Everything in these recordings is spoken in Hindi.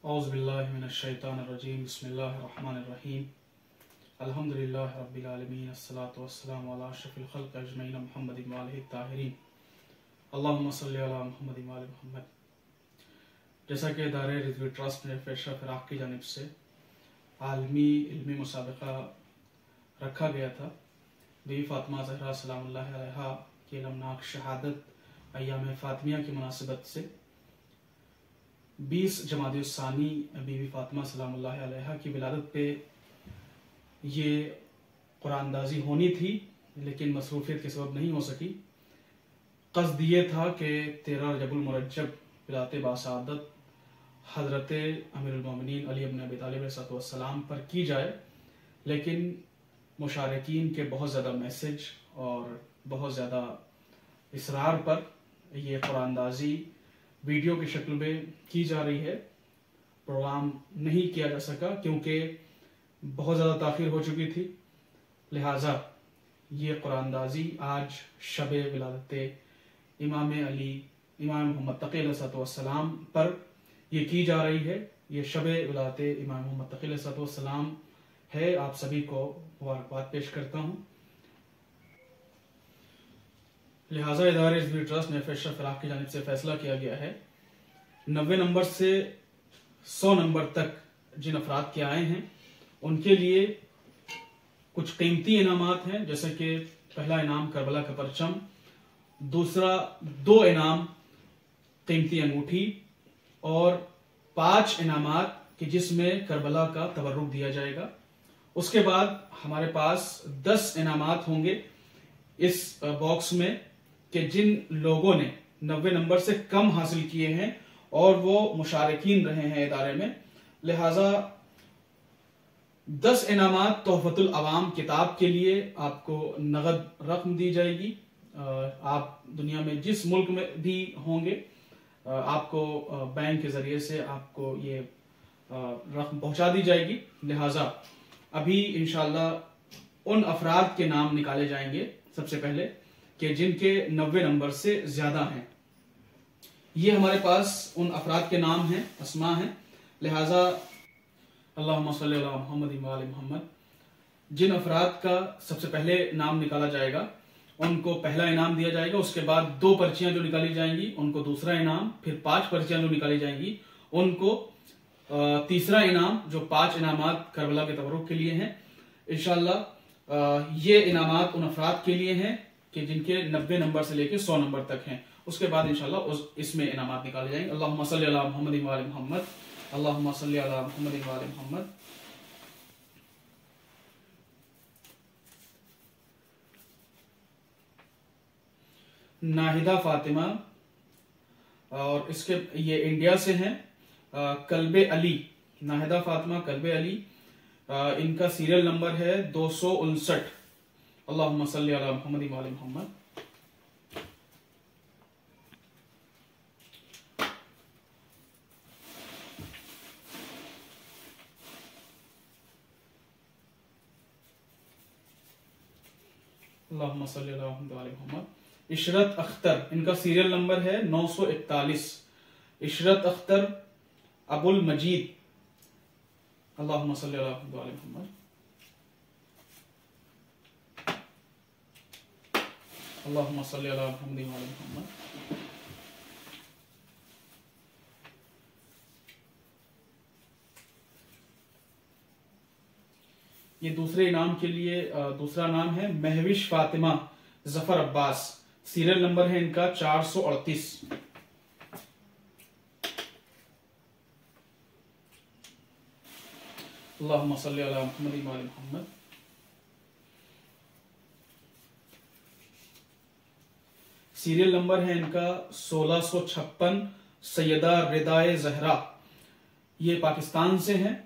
औज़ुबिल्लाहि मिनश्शैतानिर्रजीम बिस्मिल्लाहिर्रहमानिर्रहीम अल्हम्दुलिल्लाहि रब्बिल आलमीन अस्सलातु वस्सलामु अला अशरफिल खल्क़ अजमईन मुहम्मदिन व आलिहि ताहिरीन अल्लाहुम्मा सल्लि अला मुहम्मदिन व आलि मुहम्मद। जैसा कि इदारे रिज़वी ट्रस्ट ने फ़ेशा फ़िराक़ की जानिब से आलमी इल्मी मुसाबिक़ा रखा गया था, बीवी फ़ातिमा ज़हरा सलामुल्लाहि अलैहा की लमनाक शहादत अय्याम फ़ातिमिया की मुनासिबत से 20 जमादी सानी बीवी फ़ातिमा सलामुल्लाहि अलैहा की विलादत पे ये कुरानदाजी होनी थी, लेकिन मसरूफ़ियत के सबब नहीं हो सकी। क़स्द ये था कि 13 रजबुल मुरज्जब विलादत बासआदत हज़रत अमीरुल मोमिनीन अली इब्न अबी तालिब अलैहिस्सलाम पर की जाए, लेकिन मुशारिकीन के बहुत ज़्यादा मैसेज और बहुत ज़्यादा इसरार पर यह कुरानदाजी वीडियो की शक्ल में की जा रही है। प्रोग्राम नहीं किया जा सका क्योंकि बहुत ज़्यादा ताख़ीर हो चुकी थी, लिहाजा ये कुरानदाजी आज शब विलादत इमाम अली इमाम मोहम्मद तक़ी अलैहिस्सलाम पर यह की जा रही है। ये शब विलादत इमाम मोहम्मद तक़ी अलैहिस्सलाम है। आप सभी को मुबारकबाद पेश करता हूँ। लिहाजा इदारे रिज़वी ट्रस्ट ने फ़ेशा फ़िराक़ की जानिब से फ़ैसला किया गया है 90 नंबर से 100 नंबर तक जिन अफराद के आए हैं उनके लिए कुछ कीमती इनामात हैं, जैसे कि पहला इनाम करबला का परचम, दूसरा 2 इनाम कीमती अंगूठी और 5 इनामात कि जिसमें करबला का तबर्रुक दिया जाएगा। उसके बाद हमारे पास 10 इनामात होंगे इस बॉक्स में कि जिन लोगों ने 90 नंबर से कम हासिल किए हैं और वो मुशारिकीन रहे हैं इदारे में, लिहाजा 10 इनामात तोहफतुल अवाम किताब के लिए आपको नगद रकम दी जाएगी। आप दुनिया में जिस मुल्क में भी होंगे आपको बैंक के जरिए से आपको ये रकम पहुंचा दी जाएगी। लिहाजा अभी इंशाल्लाह उन अफराद के नाम निकाले जाएंगे सबसे पहले कि जिनके 90 नंबर से ज्यादा हैं। ये हमारे पास उन अफराद के नाम हैं, अस्मा हैं। लिहाजा अल्लाहुम्मा सल्ली अला मुहम्मद व आलि मुहम्मद। जिन अफराद का सबसे पहले नाम निकाला जाएगा उनको पहला इनाम दिया जाएगा। उसके बाद 2 पर्चियां जो निकाली जाएंगी उनको दूसरा इनाम, फिर 5 पर्चियां जो निकाली जाएंगी उनको तीसरा इनाम, जो 5 इनामात करबला के तबर्रुक के लिए हैं। इंशाअल्लाह ये इनामात उन अफराद के लिए हैं कि जिनके 90 नंबर से लेकर 100 नंबर तक हैं। उसके बाद इंशाअल्लाह इसमें इनामात निकाले जाएंगे। अल्लाहुम्मा सल्ली अला मुहम्मद व आलि मुहम्मद, अल्लाहुम्मा सल्ली अला मुहम्मद व आलि मुहम्मद। नाहिदा फातिमा, और इसके ये इंडिया से हैं। कल्बे अली, नाहिदा फातिमा कल्बे अली, इनका सीरियल नंबर है 259। अल्लाहुम्मा सल्ली अला मुहम्मद व आलि मुहम्मद। अल्लाहुम्मा सल्ली अला मुहम्मद व आलि मुहम्मद। इशरत अख्तर, इनका सीरियल नंबर है 941। इशरत अख्तर अबुल मजीद, अल्लाहुम्मा सल्ली अला मुहम्मद व आलि मुहम्मद। अल्लाहुम्मा सल्ली अला मुहम्मद व आलि मुहम्मद। ये दूसरे इनाम के लिए दूसरा नाम है महविश फातिमा जफर अब्बास, सीरियल नंबर है इनका 438। अल्लाहुम्मा सल्ली अला मुहम्मद व आलि मुहम्मद। सीरियल नंबर है इनका 1656। सैयदा रिदाए ज़हरा, ये पाकिस्तान से हैं।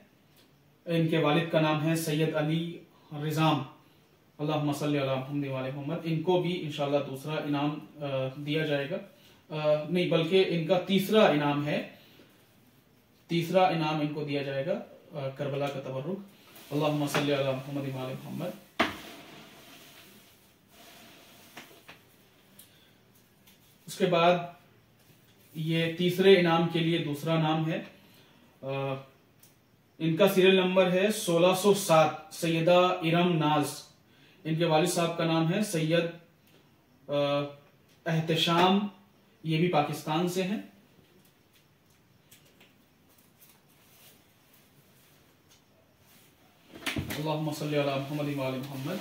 इनके वालिद का नाम है सैयद अली रिजाम, अल्लाहुम्मा सल्ली अला मुहम्मद व आलि मुहम्मद। इनको भी इंशाल्लाह दूसरा इनाम दिया जाएगा, नहीं बल्कि इनका तीसरा इनाम है। तीसरा इनाम इनको दिया जाएगा करबला का तबर्रुक। अल्लाहुम्मा सल्ली अला मुहम्मद व आलि मुहम्मद। उसके बाद ये तीसरे इनाम के लिए दूसरा नाम है इनका सीरियल नंबर है 1607, सैयदा इरम नाज। इनके वालिद साहब का नाम है सैयद एहतशाम, ये भी पाकिस्तान से हैं। अल्लाहुम्मा सल्ली अला मुहम्मद व आले मुहम्मद।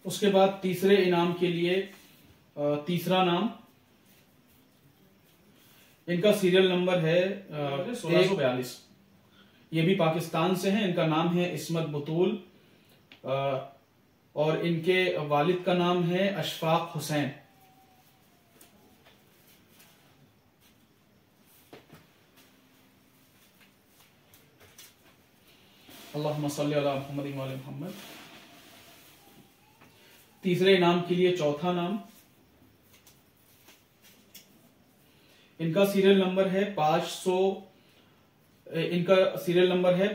उसके बाद तीसरे इनाम के लिए तीसरा नाम, इनका सीरियल नंबर है 1642, ये भी पाकिस्तान से हैं। इनका नाम है इस्मत बतूल और इनके वालिद का नाम है अशफाक हुसैन। अल्लाहुम्मा सल्ली अला मुहम्मद व आले मुहम्मद। तीसरे इनाम के लिए चौथा नाम, इनका सीरियल नंबर है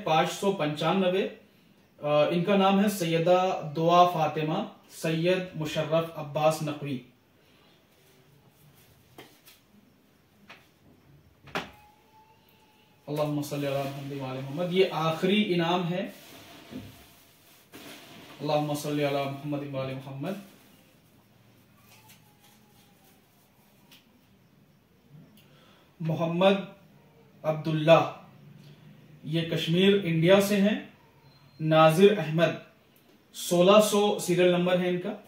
595। इनका नाम है सैयदा दुआ फातिमा सैयद मुशर्रफ अब्बास नकवी। अल्लाहुम्मा सल्ली अला मुहम्मद व आले मुहम्मद। ये आखिरी इनाम है। अल्लाहुम्मा सल्ली अला मुहम्मद व आले मुहम्मद। मोहम्मद अब्दुल्ला, ये कश्मीर इंडिया से हैं। नाजिर अहमद, 1600 सीरियल नंबर है इनका।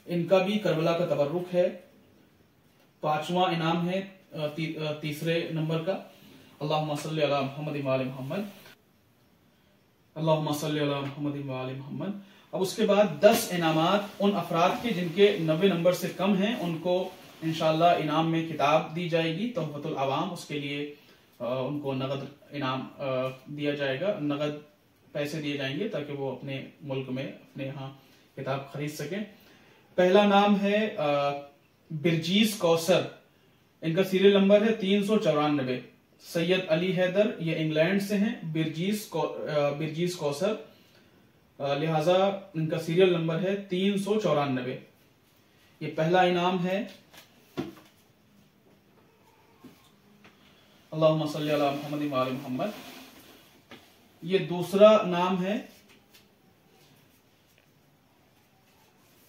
इनका भी करबला का तबर्रुक है। पांचवा इनाम है तीसरे नंबर का। अल्लाहुम्मा सल्ली अला मुहम्मद व आले मुहम्मद। अल्लाहुम्मा सल्ली अला मुहम्मद व आले मुहम्मद। अब उसके बाद 10 इनामात उन अफराद के जिनके 90 नंबर से कम हैं, उनको इंशाअल्लाह इनाम में किताब दी जाएगी तोहफतुल अवाम। उसके लिए उनको नगद इनाम दिया जाएगा, नगद पैसे दिए जाएंगे ताकि वो अपने मुल्क में अपने यहाँ किताब खरीद सकें। पहला नाम है बिरजीज कौसर, इनका सीरियल नंबर है 394। सैयद अली हैदर, ये इंग्लैंड से हैं। बिरजीज कौसर, लिहाजा इनका सीरियल नंबर है 394। ये पहला इनाम है। अल्लाहुम्मा सल्ली अला मुहम्मद व आले मुहम्मद। ये दूसरा नाम है।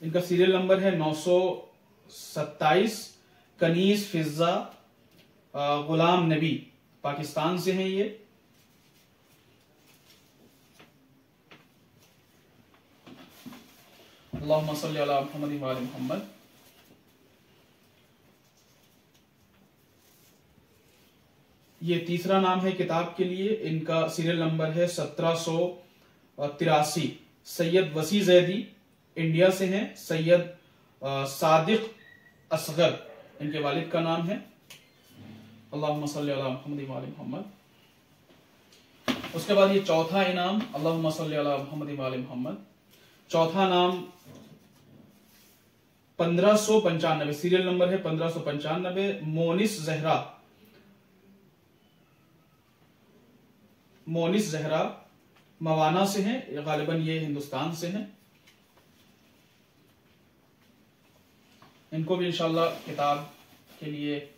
इनका सीरियल नंबर है 927। कनीस फिजा गुलाम नबी, पाकिस्तान से हैं ये। अल्लाहुम्मा सल्ली अला मुहम्मद व आले मुहम्मद। ये तीसरा नाम है किताब के लिए। इनका सीरियल नंबर है 1783। सैयद वसी जैदी, इंडिया से हैं। सैयद सादिक असगर, इनके वालिद का नाम है। अल्लाहुम्मा सल्ली अला मुहम्मद व आले मुहम्मद। उसके बाद ये चौथा इनाम, अल्लाहुम्मा सल्ली अला मुहम्मद व आले मुहम्मद। चौथा नाम 1595, सीरियल नंबर है 1595। मोनिस जहरा मवाना से हैं, गालिबन ये हिंदुस्तान से हैं। इनको भी इंशाअल्लाह किताब के लिए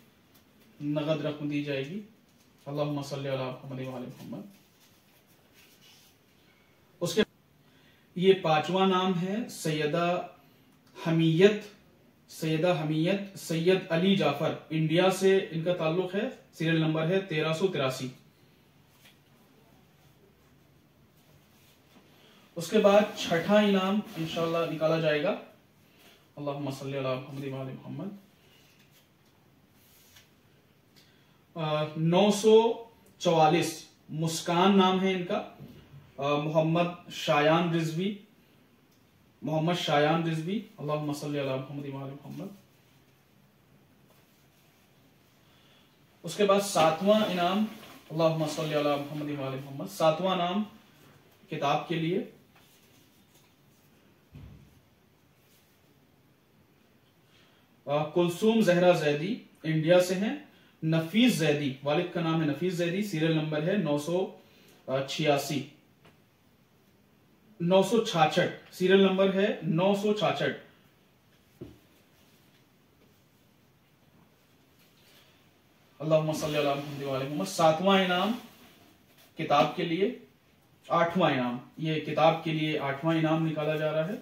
नगद रकम दी जाएगी। अल्लाहुम्मा सल्ली अला मुहम्मद व आले मुहम्मद। उसके ये पांचवा नाम है सैयदा हमीयत सैयद अली जाफर, इंडिया से इनका ताल्लुक है। सीरियल नंबर है 1383। उसके बाद छठा इनाम इंशाअल्लाह निकाला जाएगा। अल्लाहुम्मा सल्ली अला मुहम्मद व आले मुहम्मद। 944 मुस्कान नाम है इनका। मोहम्मद शायान रिजवी। अल्लाहुम्मा सल्ली अला मुहम्मद व आले मुहम्मद। उसके बाद सातवां इनाम, अल्लाहुम्मा सल्ली अला मुहम्मद व आले मुहम्मद। सातवां नाम किताब के लिए कुलसूम जहरा जैदी, इंडिया से हैं। नफीस जैदी, वालिद का नाम है नफीस जैदी। सीरियल नंबर है 966। सीरियल नंबर है 966। अल्लाहुम्मा सल्ली अला मुहम्मद व आले मुहम्मद। 7वां इनाम किताब के लिए, 8वां इनाम, ये किताब के लिए 8वां इनाम निकाला जा रहा है।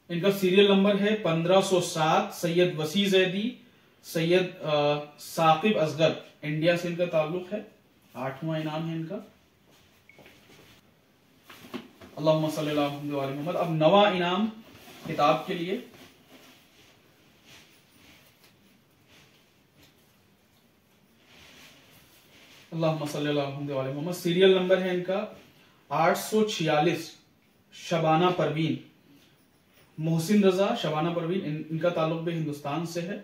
इनका सीरियल नंबर है 1507। सैयद वसी जैदी, सैयद साकिब असगर, इंडिया से इनका ताल्लुक है। 8वां इनाम है इनका। अल्लाहुम्मा सल्ली अला मुहम्मद व आले मुहम्मद। अब 9वां इनाम किताब के लिए, अल्लाहुम्मा सल्ली अला मुहम्मद व आले मुहम्मद। सीरियल नंबर है इनका 846। शबाना परवीन, मोहसिन रजा, शबाना परवीन, इनका ताल्लुक भी हिंदुस्तान से है।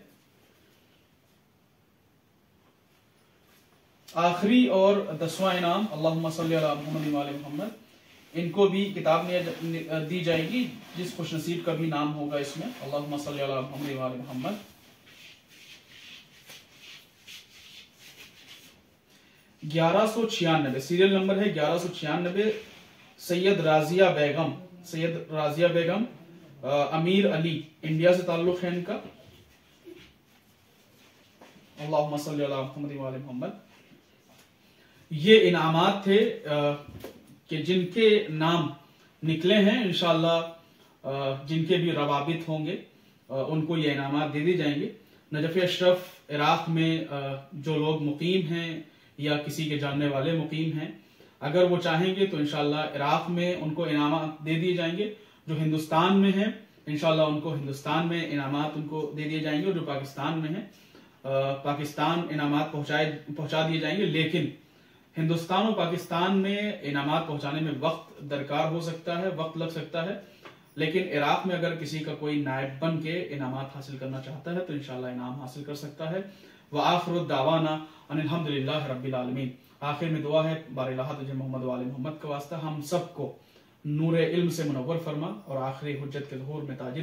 आखिरी और 10वां इनाम अल्लाहुम्मा सल्ली अला मुहम्मद व आले मुहम्मद। इनको भी किताब में दी जाएगी, जिस खुशनसीब का भी नाम होगा इसमें। अल्लाहुम्मा सल्ली अला मुहम्मद व आले मुहम्मद। 1196, सीरियल नंबर है 1196। सैयद राजिया बेगम, सैयद राजिया बेगम, अमीर अली, इंडिया से ताल्लुक है इनका। अल्लाहुम्मा सल्ली अला मुहम्मद व आले मुहम्मद। ये इनामात थे कि जिनके नाम निकले हैं, इंशाअल्लाह जिनके भी रवाबित होंगे उनको ये इनामात दे दी जाएंगे। नजफ अशरफ इराक में जो लोग मुकीम हैं या किसी के जानने वाले मुकीम हैं, अगर वो चाहेंगे तो इंशाअल्लाह इराक में उनको इनामात दे दिए जाएंगे। जो हिंदुस्तान में है इंशाअल्लाह उनको हिंदुस्तान में इनामात उनको दे दिए जाएंगे, और जो पाकिस्तान में है पाकिस्तान इनामात पहुंचा दिए जाएंगे। लेकिन हिंदुस्तान और पाकिस्तान में इनामात पहुंचाने में वक्त दरकार हो सकता है, वक्त लग सकता है। लेकिन इराक में अगर किसी का कोई नायब बन के इनामात हासिल करना चाहता है तो इंशाअल्लाह इनाम हासिल कर सकता है। व आखिरु दावाना अनिल हम्दुलिल्लाहि रब्बिल आलमीन। आखिर में दुआ है बारिल्लाह तुझे मोहम्मद वाले मोहम्मद का वास्ता हम सबको नूरे इल्म से मुनव्वर फरमा और आखिरी हुज्जत के ज़हूर में ताजिर